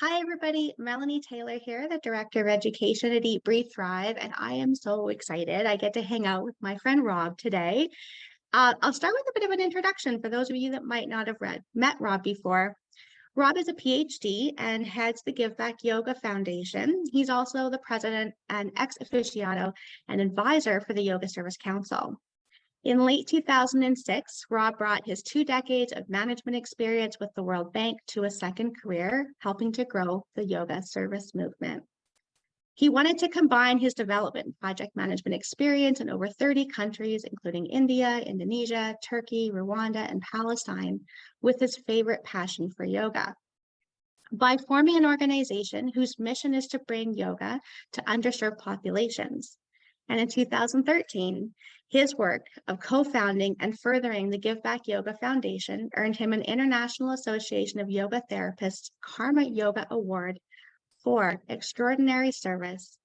Hi, everybody. Melanie Taylor here, the Director of Education at Eat, Breathe, Thrive, and I am so excited. I get to hang out with my friend Rob today. I'll start with a bit of an introduction for those of you that might not have met Rob before. Rob is a PhD and heads the Give Back Yoga Foundation. He's also the president and ex officio and advisor for the Yoga Service Council. In late 2006, Rob brought his 2 decades of management experience with the World Bank to a second career, helping to grow the yoga service movement. He wanted to combine his development and project management experience in over 30 countries, including India, Indonesia, Turkey, Rwanda, and Palestine, with his favorite passion for yoga. By forming an organization whose mission is to bring yoga to underserved populations. And in 2013, his work of co-founding and furthering the Give Back Yoga Foundation earned him an International Association of Yoga Therapists Karma Yoga Award for extraordinary service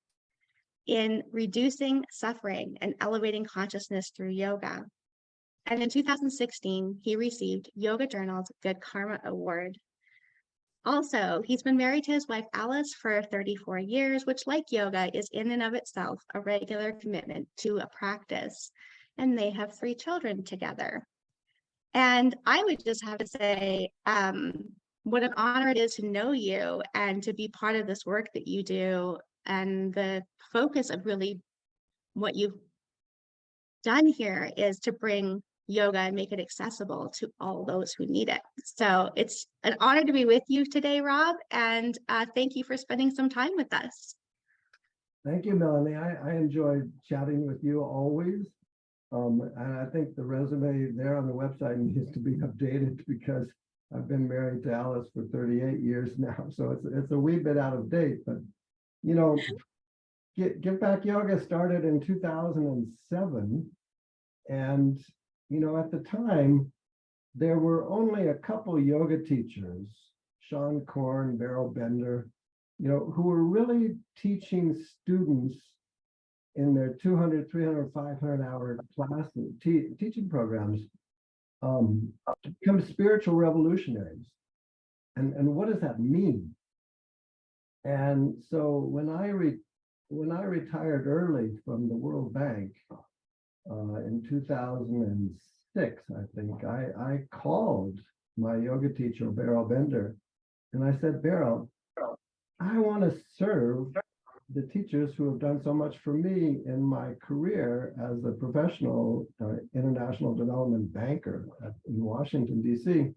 in reducing suffering and elevating consciousness through yoga. And in 2016, he received Yoga Journal's Good Karma Award. Also, he's been married to his wife, Alice, for 34 years, which, like yoga, is in and of itself a regular commitment to a practice. And they have 3 children together. And I would just have to say, what an honor it is to know you and to be part of this work that you do. And the focus of really what you've done here is to bring yoga and make it accessible to all those who need it. So it's an honor to be with you today, Rob, and thank you for spending some time with us. Thank you, Melanie. I enjoyed chatting with you always. And I think the resume there on the website needs to be updated because I've been married to Alice for 38 years now. So it's a wee bit out of date, but you know, Give Back Yoga started in 2007. And you know, at the time, there were only a couple yoga teachers, Sean Korn, Beryl Bender, you know, who were really teaching students in their 200, 300, 500 hour classes, teaching programs, to become spiritual revolutionaries. And what does that mean? And so when I retired early from the World Bank, in 2006, I think, I called my yoga teacher, Beryl Bender, and I said, Beryl, I want to serve the teachers who have done so much for me in my career as a professional international development banker in Washington, D.C.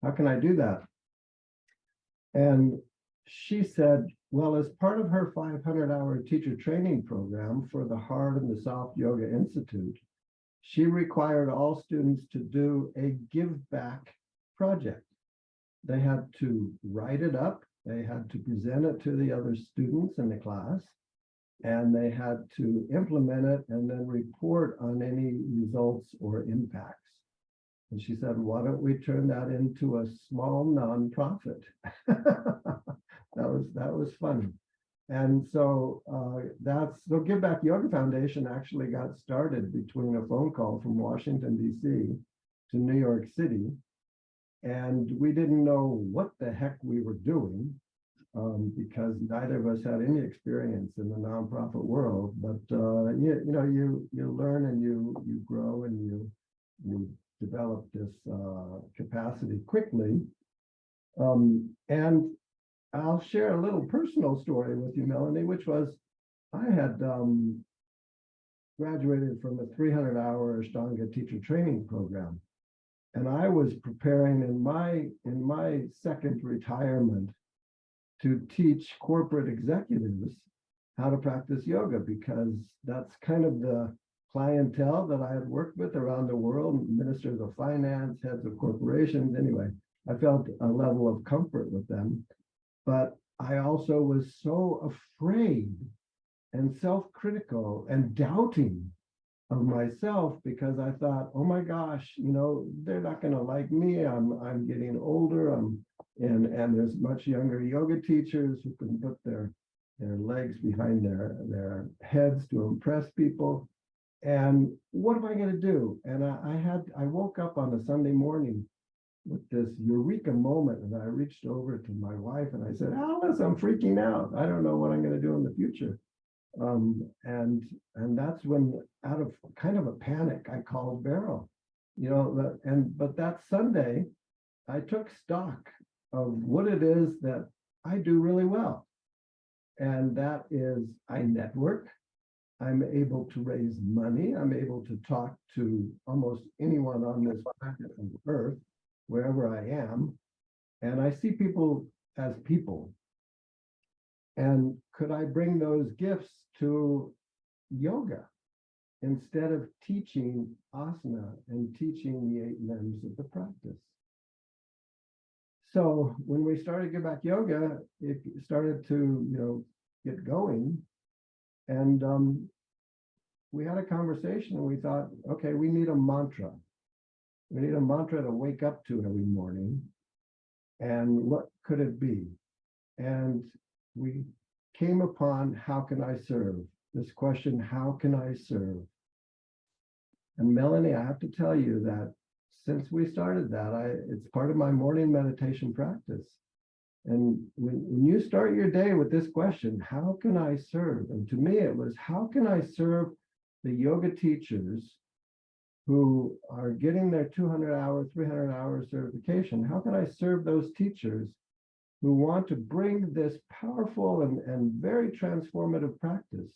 How can I do that? And she said, well, as part of her 500-hour teacher training program for the Hard and the Soft Yoga Institute, she required all students to do a give back project. They had to write it up, they had to present it to the other students in the class, and they had to implement it and then report on any results or impacts. And she said, why don't we turn that into a small nonprofit? That was fun. And so so Give Back Yoga Foundation actually got started between a phone call from Washington, D.C. to New York City. And we didn't know what the heck we were doing because neither of us had any experience in the nonprofit world. But you know, you learn and you grow and you develop this capacity quickly. And I'll share a little personal story with you, Melanie, which was I had graduated from a 300-hour Ashtanga teacher training program. And I was preparing in my second retirement to teach corporate executives how to practice yoga, because that's kind of the clientele that I had worked with around the world, ministers of finance, heads of corporations. Anyway, I felt a level of comfort with them. But I also was so afraid and self-critical and doubting of myself because I thought, oh my gosh, you know, they're not going to like me. I'm getting older. And there's much younger yoga teachers who can put their legs behind their heads to impress people. And what am I going to do? And I woke up on a Sunday morning with this eureka moment, and I reached over to my wife and I said, Alice, I'm freaking out. I don't know what I'm going to do in the future. And that's when, out of kind of a panic, I called Beryl, but that Sunday, I took stock of what it is that I do really well. And that is, I network. I'm able to raise money. I'm able to talk to almost anyone on this planet of Earth, wherever I am. And I see people as people. And could I bring those gifts to yoga instead of teaching asana and teaching the 8 limbs of the practice? So when we started Give Back Yoga, it started to, get going. And we had a conversation and we thought, okay, we need a mantra. We need a mantra to wake up to every morning. And what could it be? And we came upon, how can I serve? This question, how can I serve? And Melanie, I have to tell you that since we started that, it's part of my morning meditation practice. And when you start your day with this question, how can I serve? And to me, it was, how can I serve the yoga teachers who are getting their 200-hour, 300-hour certification? How can I serve those teachers who want to bring this powerful and very transformative practice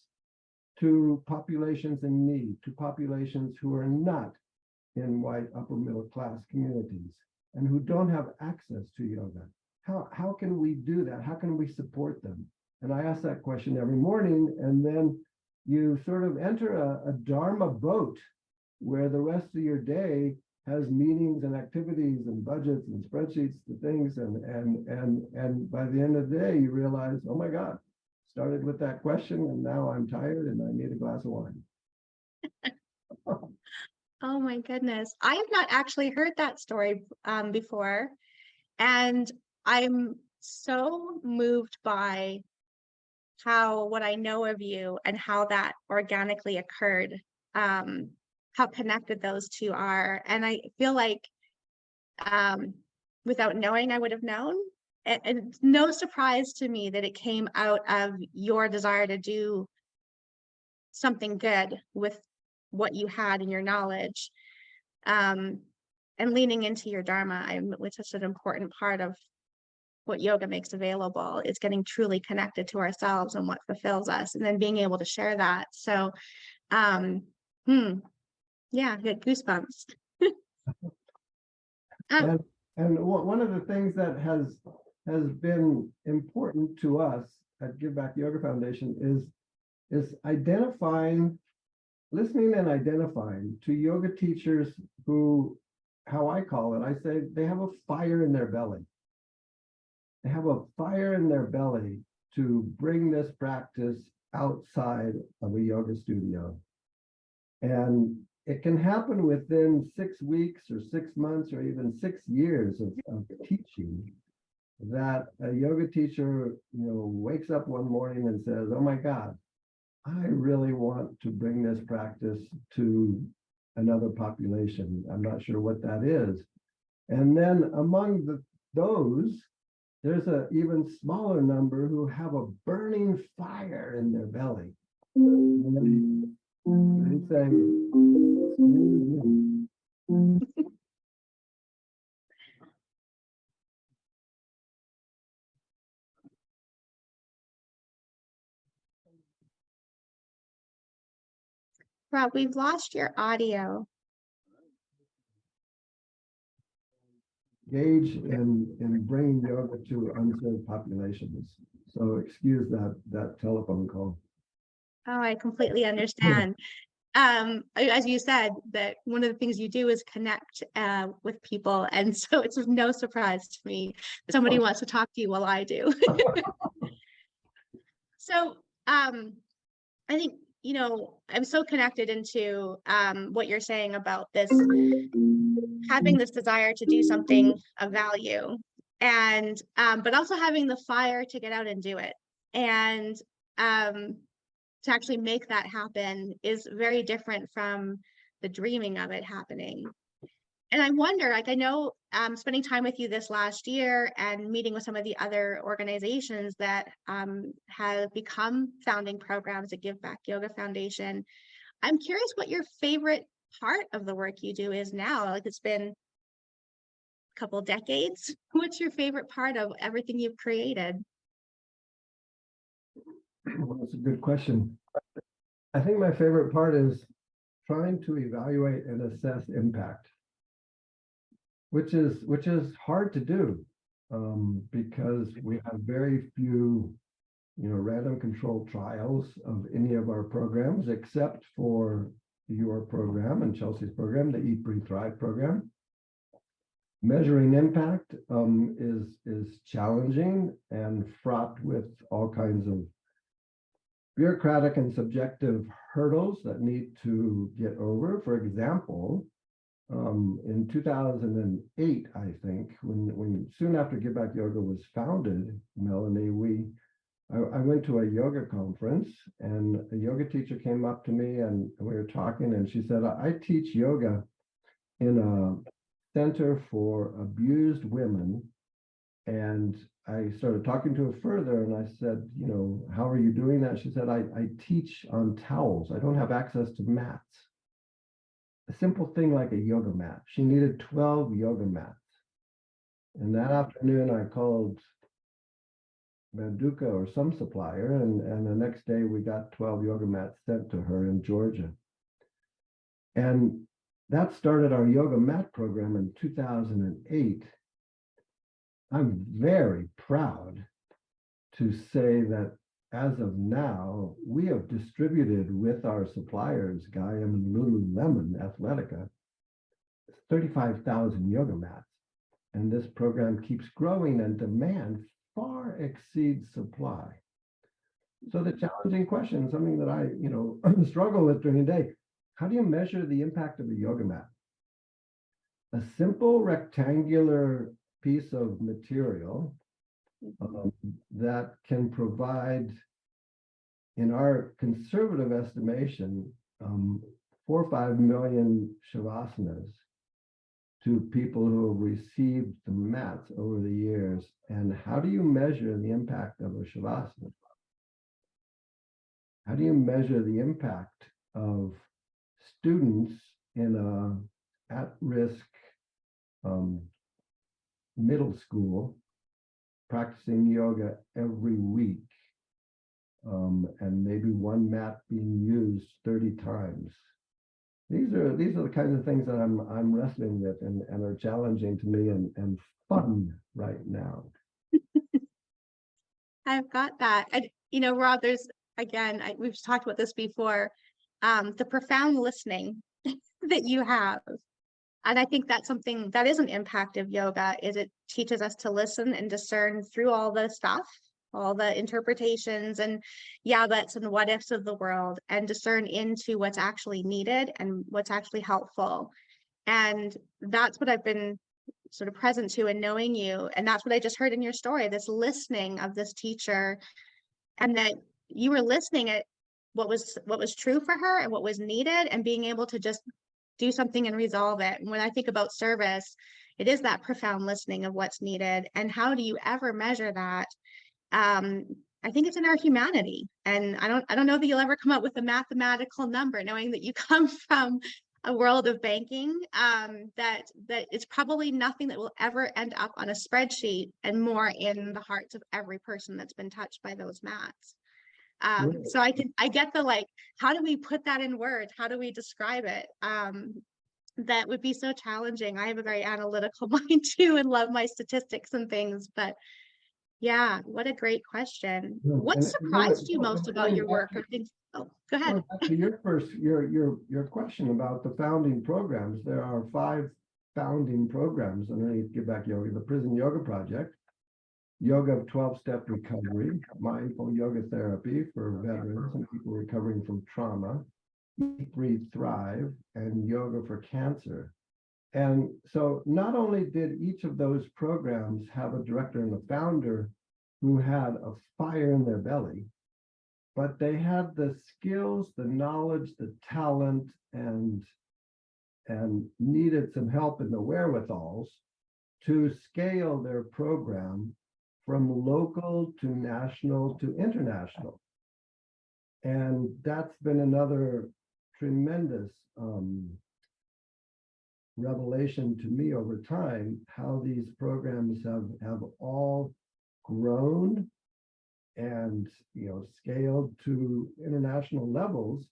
to populations in need, to populations who are not in white upper middle class communities and who don't have access to yoga? How can we do that? How can we support them? And I ask that question every morning, and then you sort of enter a Dharma boat where the rest of your day has meetings and activities and budgets and spreadsheets and things, and by the end of the day you realize, oh my God, started with that question and now I'm tired and I need a glass of wine. Oh my goodness. I have not actually heard that story before. And I'm so moved by what I know of you and how that organically occurred, how connected those two are. And I feel like without knowing, I would have known. And it's no surprise to me that it came out of your desire to do something good with what you had in your knowledge, and leaning into your Dharma, which is an important part of what yoga makes available, is getting truly connected to ourselves and what fulfills us, and then being able to share that. So, yeah, good goosebumps. And one of the things that has been important to us at Give Back Yoga Foundation is listening and identifying to yoga teachers who, how I call it, I say they have a fire in their belly. They have a fire in their belly to bring this practice outside of a yoga studio. And it can happen within 6 weeks or 6 months or even 6 years of teaching, that a yoga teacher, wakes up one morning and says, oh my God, I really want to bring this practice to another population. I'm not sure what that is. And then among those, there's an even smaller number who have a burning fire in their belly. And they say, Rob, we've lost your audio. engage in bringing yoga to unserved populations. So excuse that telephone call. Oh, I completely understand. As you said, that one of the things you do is connect with people, and so it's no surprise to me that somebody wants to talk to you while I do. So I think, I'm so connected into what you're saying about this, having this desire to do something of value, and but also having the fire to get out and do it, and to actually make that happen is very different from the dreaming of it happening. And I wonder, like, I know spending time with you this last year and meeting with some of the other organizations that have become founding programs at Give Back Yoga Foundation. I'm curious what your favorite part of the work you do is now. Like, it's been a couple decades. What's your favorite part of everything you've created? Well, that's a good question. I think my favorite part is trying to evaluate and assess impact, which is hard to do because we have very few, random controlled trials of any of our programs, except for your program and Chelsea's program, the Eat, Breathe, Thrive program. Measuring impact is challenging and fraught with all kinds of bureaucratic and subjective hurdles that need to get over. For example, in 2008, I think, when soon after Give Back Yoga was founded, Melanie, I went to a yoga conference, and a yoga teacher came up to me and we were talking, and she said, I teach yoga in a center for abused women. And I started talking to her further, and I said, how are you doing that? She said, I teach on towels. I don't have access to mats. A simple thing like a yoga mat. She needed 12 yoga mats. And that afternoon, I called Manduka or some supplier, and the next day we got 12 yoga mats sent to her in Georgia. And that started our yoga mat program in 2008. I'm very proud to say that as of now, we have distributed with our suppliers, Gaia and Lululemon Athletica, 35,000 yoga mats. And this program keeps growing, and demand far exceeds supply. So the challenging question, something that I, struggle with during the day, how do you measure the impact of a yoga mat? A simple rectangular piece of material that can provide, in our conservative estimation, 4 or 5 million shavasanas to people who have received the mats over the years. And how do you measure the impact of a shavasana? How do you measure the impact of students in a at-risk middle school practicing yoga every week, and maybe one mat being used 30 times? These are the kinds of things that I'm wrestling with and are challenging to me and fun right now. I've got that. And, Rob, there's, again, we've talked about this before, the profound listening that you have. And I think that's something that is an impact of yoga, is it teaches us to listen and discern through all the stuff, all the interpretations and that's and what ifs of the world, and discern into what's actually needed and what's actually helpful. And that's what I've been sort of present to and knowing you. And that's what I just heard in your story, this listening of this teacher, and that you were listening at what was true for her and what was needed, and being able to just do something and resolve it. And when I think about service, it is that profound listening of what's needed. And how do you ever measure that? I think it's in our humanity. And I don't know that you'll ever come up with a mathematical number, knowing that you come from a world of banking, that it's probably nothing that will ever end up on a spreadsheet, and more in the hearts of every person that's been touched by those mats. So I get the, like, how do we put that in words? How do we describe it? That would be so challenging. I have a very analytical mind too, and love my statistics and things, but yeah, what a great question. What surprised you most about your work? Or things? Oh, go ahead. To your question about the founding programs, there are 5 founding programs underneath Give Back Yoga: the Prison Yoga Project, Yoga of 12-Step Recovery, Mindful Yoga Therapy for veterans and people recovering from trauma, Eat, Breathe, Thrive, and Yoga for Cancer. And so not only did each of those programs have a director and a founder who had a fire in their belly, but they had the skills, the knowledge, the talent, and and needed some help in the wherewithals to scale their program from local to national to international. And that's been another tremendous revelation to me over time, how these programs have all grown and scaled to international levels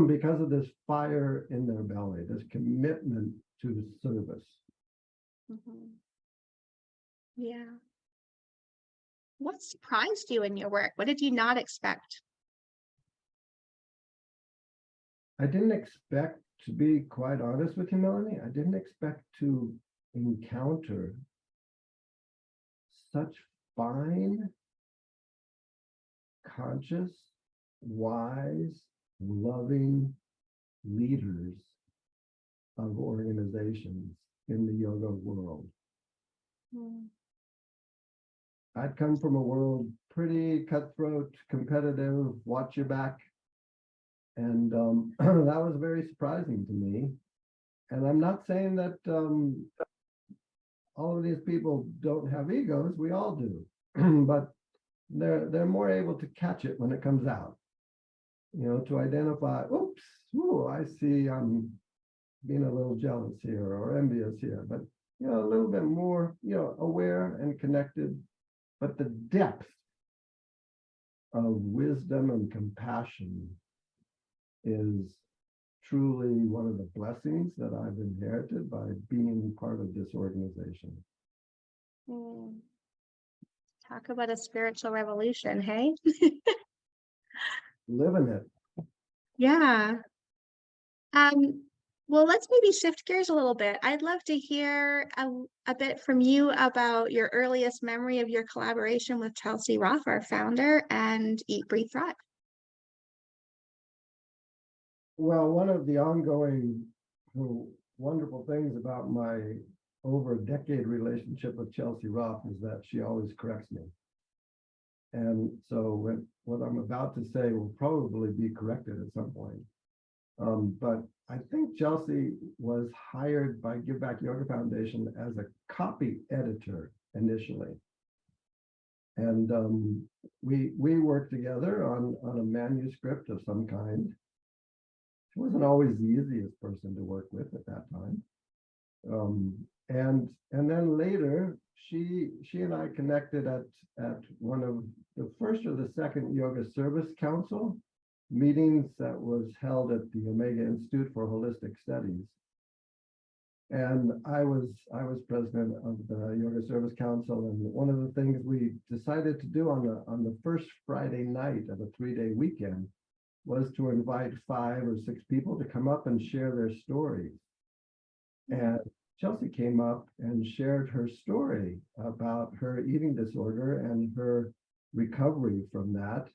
because of this fire in their belly, this commitment to service. Mhm. Yeah. What surprised you in your work? What did you not expect? I didn't expect, to be quite honest with you, Melanie, I didn't expect to encounter such fine, conscious, wise, loving leaders of organizations in the yoga world. Mm. I'd come from a world pretty cutthroat, competitive, watch your back. And that was very surprising to me. And I'm not saying that all of these people don't have egos. We all do. But they're more able to catch it when it comes out. To identify, oops, ooh, I see I'm being a little jealous here or envious here, but a little bit more, aware and connected. But the depth of wisdom and compassion is truly one of the blessings that I've inherited by being part of this organization. Mm. Talk about a spiritual revolution, hey? Living it. Yeah. Well, let's maybe shift gears a little bit. I'd love to hear a bit from you about your earliest memory of your collaboration with Chelsea Roff, our founder, and Eat, Breathe, Thrive. Well, one of the ongoing wonderful things about my over a decade relationship with Chelsea Roff is that she always corrects me. And so what I'm about to say will probably be corrected at some point. But I think Chelsea was hired by Give Back Yoga Foundation as a copy editor initially. And we worked together on a manuscript of some kind. She wasn't always the easiest person to work with at that time. And then later, she and I connected at one of the first or the second Yoga Service Council meetings that was held at the Omega Institute for Holistic Studies. And I was president of the Yoga Service Council, and one of the things we decided to do on the first Friday night of a 3-day weekend was to invite 5 or 6 people to come up and share their stories. And Chelsea came up and shared her story about her eating disorder and her recovery from that.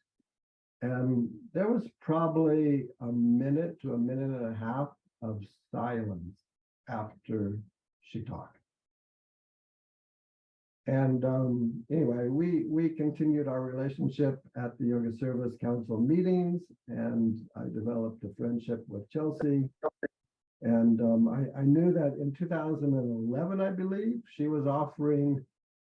And there was probably a minute to a minute and a half of silence after she talked. And anyway, we continued our relationship at the Yoga Service Council meetings, and I developed a friendship with Chelsea. And I knew that in 2011, I believe, she was offering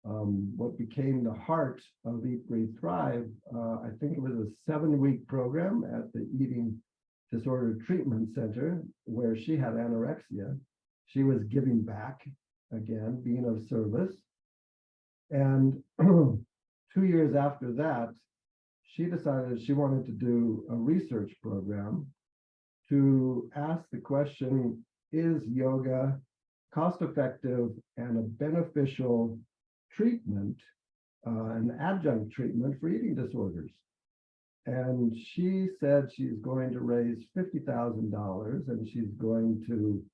what became the heart of Eat, Breathe, Thrive. I think it was a 7-week program at the Eating Disorder Treatment Center where she had anorexia. She was giving back, again, being of service. And 2 years after that, she decided she wanted to do a research program to ask the question, is yoga cost-effective and a beneficial treatment, an adjunct treatment for eating disorders? And she said she's going to raise $50,000 and she's going to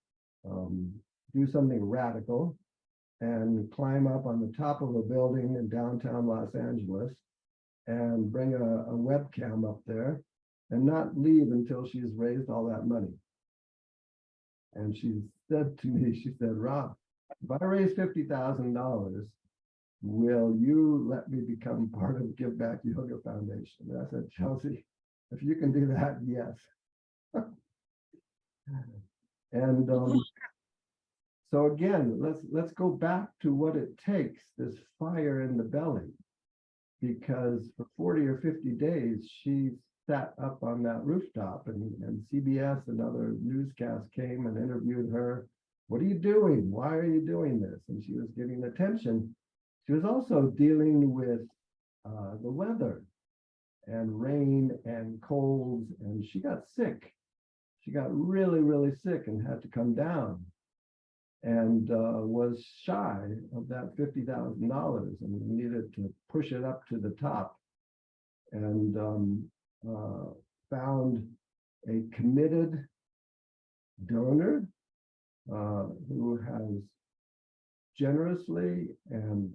do something radical and climb up on the top of a building in downtown Los Angeles and bring a webcam up there and not leave until she's raised all that money. And she said to me, she said, Rob, if I raise $50,000, will you let me become part of Give Back Yoga Foundation? And I said, Chelsea, if you can do that, yes. And so again, let's go back to what it takes, this fire in the belly, because for 40 or 50 days, she sat up on that rooftop, and CBS and other newscasts came and interviewed her. What are you doing? Why are you doing this? And she was getting attention. She was also dealing with the weather and rain and colds, and she got sick. She got really, really sick and had to come down, and was shy of that $50,000, and we needed to push it up to the top, and found a committed donor who has generously and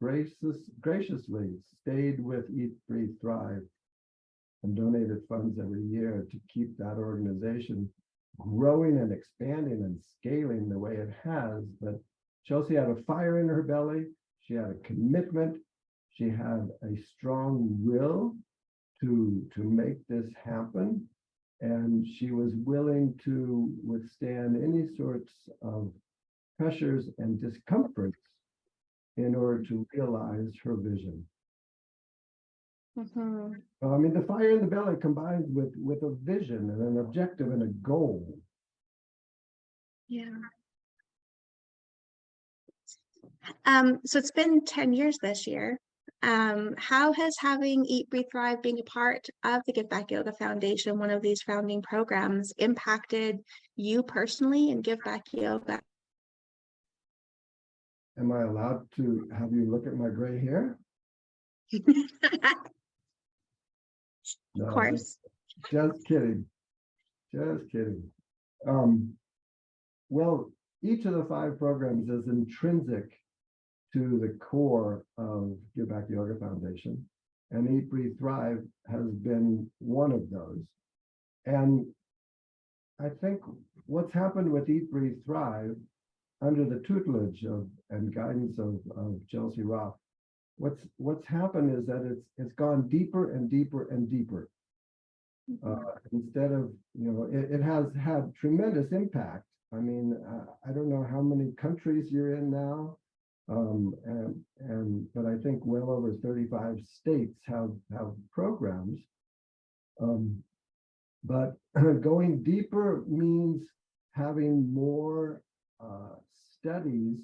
graciously stayed with Eat, Breathe, Thrive and donated funds every year to keep that organization growing and expanding and scaling the way it has. But Chelsea had a fire in her belly. She had a commitment. She had a strong will to make this happen. And she was willing to withstand any sorts of pressures and discomforts in order to realize her vision. Mhm. I mean, the fire in the belly combines with a vision and an objective and a goal. Yeah. So it's been 10 years this year. How has having Eat, Breathe, Thrive, being a part of the Give Back Yoga Foundation, one of these founding programs, impacted you personally in Give Back Yoga? Am I allowed to have you look at my gray hair? Of No, course. just kidding. Just kidding. Well, each of the 5 programs is intrinsic to the core of Give Back Yoga Foundation, and Eat, Breathe, Thrive has been one of those. And I think what's happened with Eat, Breathe, Thrive under the tutelage of and guidance of Chelsea Roff, what's happened is that it's gone deeper and deeper and deeper. Instead of, it has had tremendous impact. I mean, I don't know how many countries you're in now, but I think well over 35 states have programs. But going deeper means having more studies,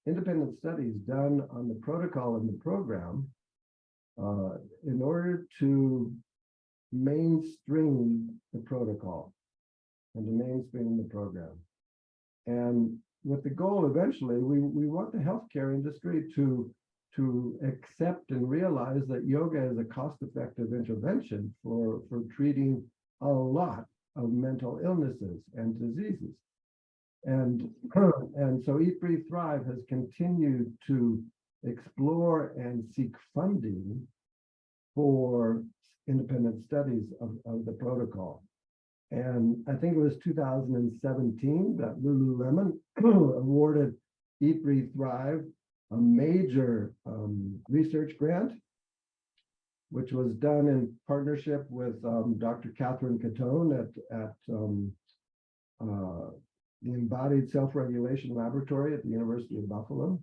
independent studies done on the protocol and the program in order to mainstream the protocol and to mainstream the program. And with the goal eventually, we want the healthcare industry to accept and realize that yoga is a cost-effective intervention for treating a lot of mental illnesses and diseases. And so Eat, Breathe, Thrive has continued to explore and seek funding for independent studies of the protocol. And I think it was 2017 that Lululemon awarded Eat, Breathe, Thrive a major research grant, which was done in partnership with Dr. Catherine Catone at the Embodied Self-Regulation Laboratory at the University of Buffalo.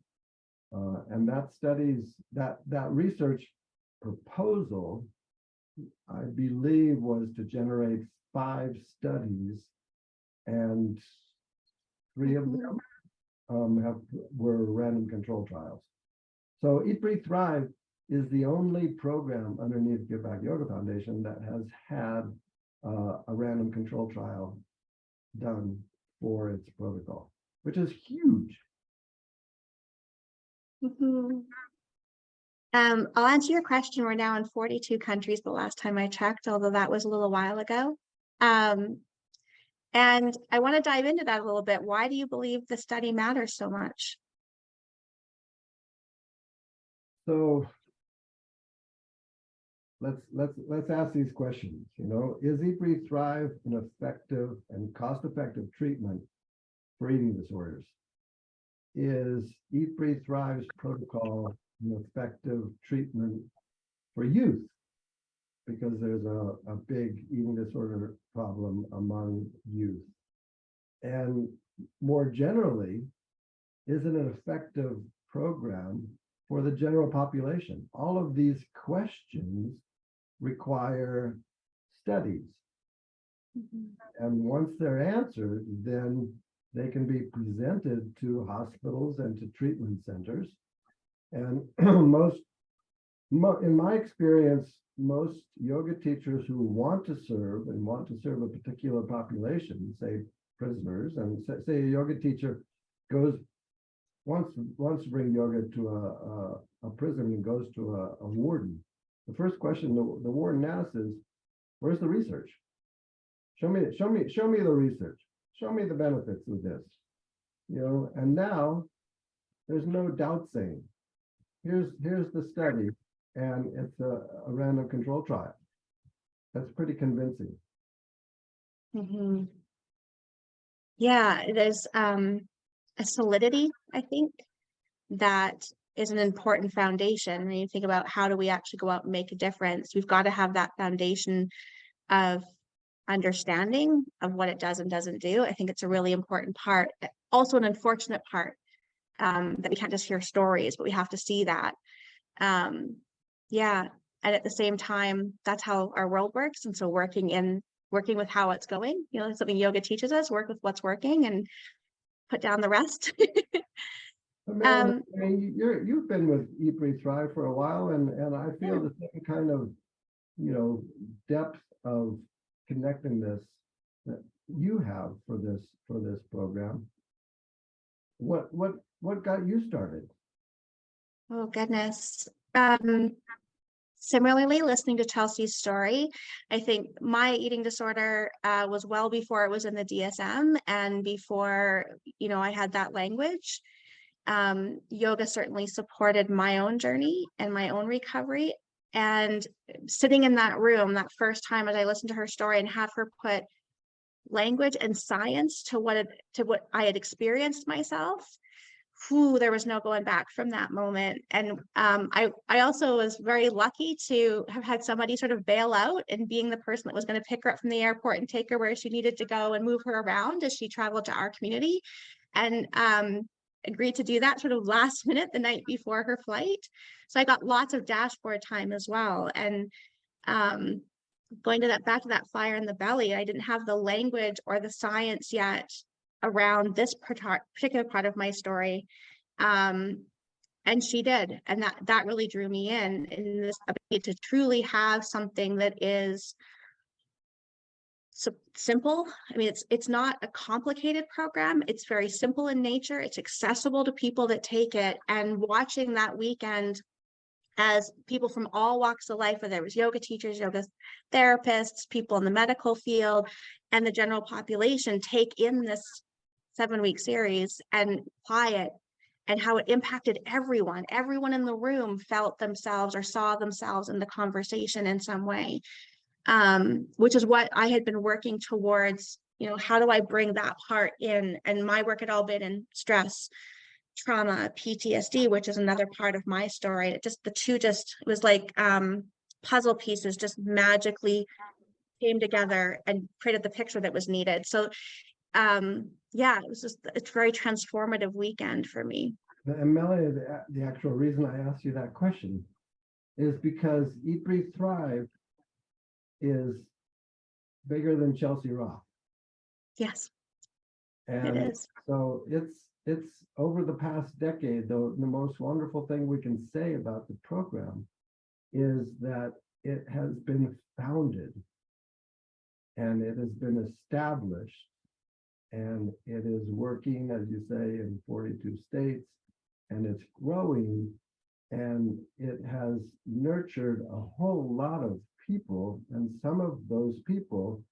And that research proposal, I believe, was to generate 5 studies, and 3 of them were random control trials. So Eat, Breathe, Thrive is the only program underneath Give Back Yoga Foundation that has had a random control trial done for its protocol, which is huge. I'll answer your question. We're now in 42 countries the last time I checked, although that was a little while ago. And I want to dive into that a little bit. Why do you believe the study matters so much? So let's ask these questions. Is Eat, Breathe, Thrive an effective and cost-effective treatment for eating disorders? Is Eat, Breathe, Thrive's protocol an effective treatment for youth? Because there's a big eating disorder problem among youth. And more generally, is it an effective program for the general population? All of these questions require studies. And once they're answered, then they can be presented to hospitals and to treatment centers. And in my experience, most yoga teachers who want to serve a particular population, say prisoners, and say a yoga teacher wants to bring yoga to a prison and goes to a warden. The first question the warden asks is, "Where's the research? Show me the research. Show me the benefits of this." And now there's no doubt saying, here's the study, and it's a random control trial. That's pretty convincing. Mm-hmm. Yeah, there's a solidity, I think, that is an important foundation. When you think about how do we actually go out and make a difference, we've got to have that foundation of understanding of what it does and doesn't do. I think it's a really important part, also an unfortunate part, that we can't just hear stories, but we have to see that. Yeah. And at the same time, that's how our world works. And so working with how it's going, something yoga teaches us, work with what's working and put down the rest. Melanie, I mean, you've been with Eat, Breathe, Thrive for a while, and I feel the same kind of, depth of connectedness that you have for this program. What got you started? Oh goodness. Similarly, listening to Chelsea's story, I think my eating disorder was well before it was in the DSM and before, I had that language. Yoga certainly supported my own journey and my own recovery. And sitting in that room that first time as I listened to her story and have her put language and science to what I had experienced myself, there was no going back from that moment. And I also was very lucky to have had somebody sort of bail out and being the person that was going to pick her up from the airport and take her where she needed to go and move her around as she traveled to our community. And agreed to do that sort of last minute the night before her flight. So I got lots of dashboard time as well. And going to back to that fire in the belly, I didn't have the language or the science yet around this particular part of my story. And she did. And that really drew me in this ability to truly have something that is simple. I mean, it's not a complicated program. It's very simple in nature. It's accessible to people that take it. And watching that weekend as people from all walks of life, whether it was yoga teachers, yoga therapists, people in the medical field, and the general population take in this 7-week series and apply it, and how it impacted everyone in the room felt themselves or saw themselves in the conversation in some way. Which is what I had been working towards, how do I bring that part in? And my work had all been in stress, trauma, PTSD, which is another part of my story. It was like puzzle pieces just magically came together and created the picture that was needed. So it's a very transformative weekend for me. And Melanie, the actual reason I asked you that question is because Eat, Breathe, Thrive is bigger than Chelsea Roff. Yes, and it is. So it's over the past decade, though, the most wonderful thing we can say about the program is that it has been founded and it has been established, and it is working, as you say, in 42 states, and it's growing, and it has nurtured a whole lot of people, and some of those people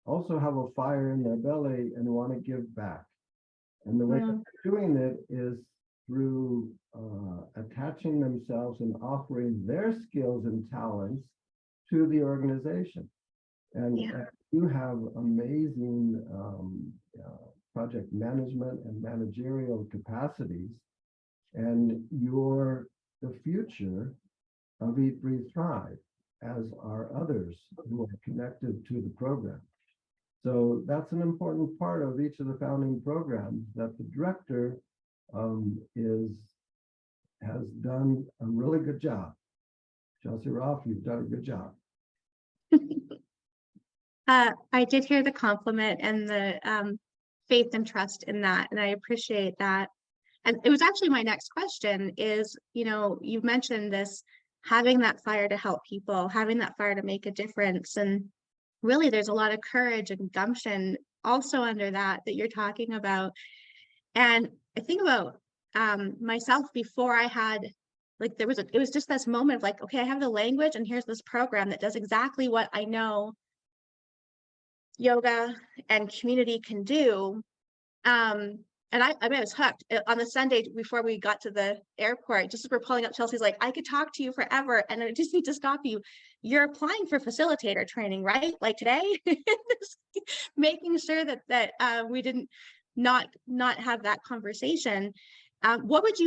also have a fire in their belly and want to give back. And the way that they're doing it is through attaching themselves and offering their skills and talents to the organization. And you have amazing project management and managerial capacities, and you're the future of Eat, Breathe, Thrive, as are others who are connected to the program. So that's an important part of each of the founding programs, that the director has done a really good job. Chelsea Roff, you've done a good job. I did hear the compliment and the faith and trust in that, and I appreciate that. And it was actually my next question is, you've mentioned this, having that fire to help people, having that fire to make a difference. And really, there's a lot of courage and gumption also under that you're talking about. And I think about myself before I had, like, it was just this moment of like, okay, I have the language and here's this program that does exactly what I know yoga and community can do. And I was hooked. On the Sunday before we got to the airport, just as we're pulling up, Chelsea's like, I could talk to you forever. And I just need to stop you. You're applying for facilitator training, right? Like today, making sure that we didn't not have that conversation. What would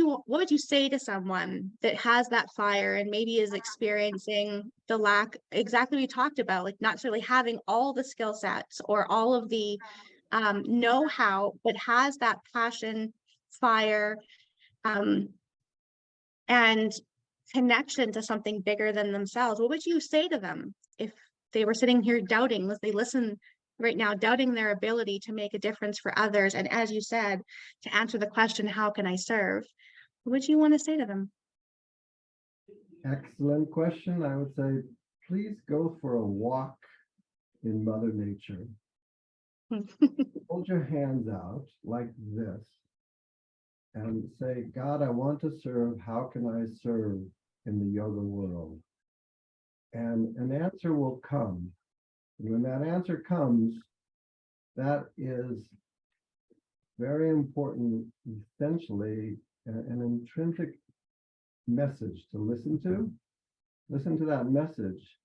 you say to someone that has that fire and maybe is experiencing the lack, exactly we talked about, like not necessarily having all the skill sets or all of the know-how, but has that passion, fire, and connection to something bigger than themselves? What would you say to them if they were sitting here doubting, as they listen right now, doubting their ability to make a difference for others? And as you said, to answer the question, how can I serve? What would you want to say to them? Excellent question. I would say, please go for a walk in Mother Nature. Hold your hands out like this and say, God, I want to serve. How can I serve in the yoga world? And an answer will come. And when that answer comes, that is very important, essentially, an intrinsic message to listen to. Listen to that message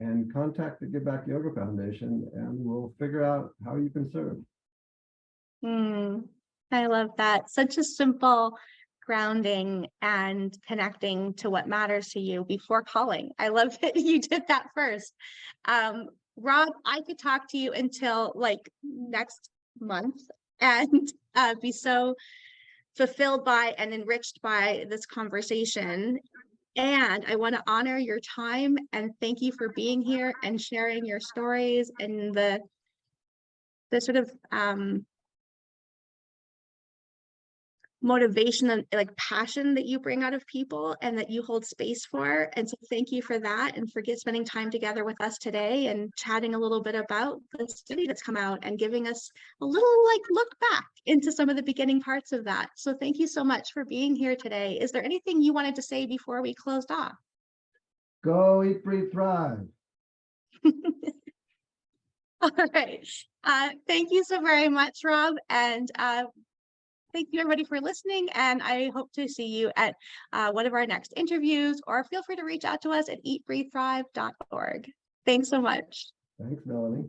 and contact the Give Back Yoga Foundation, and we'll figure out how you can serve. I love that. Such a simple grounding and connecting to what matters to you before calling. I love that you did that first. Rob, I could talk to you until like next month and be so fulfilled by and enriched by this conversation. And I want to honor your time and thank you for being here and sharing your stories and the sort of motivation and like passion that you bring out of people and that you hold space for. And so thank you for that and for spending time together with us today and chatting a little bit about the study that's come out and giving us a little like look back into some of the beginning parts of that. So thank you so much for being here today. Is there anything you wanted to say before we closed off? Go eat, breathe, thrive. All right. Thank you so very much, Rob. And thank you everybody for listening, and I hope to see you at one of our next interviews, or feel free to reach out to us at eatbreathethrive.org. Thanks so much. Thanks, Melanie.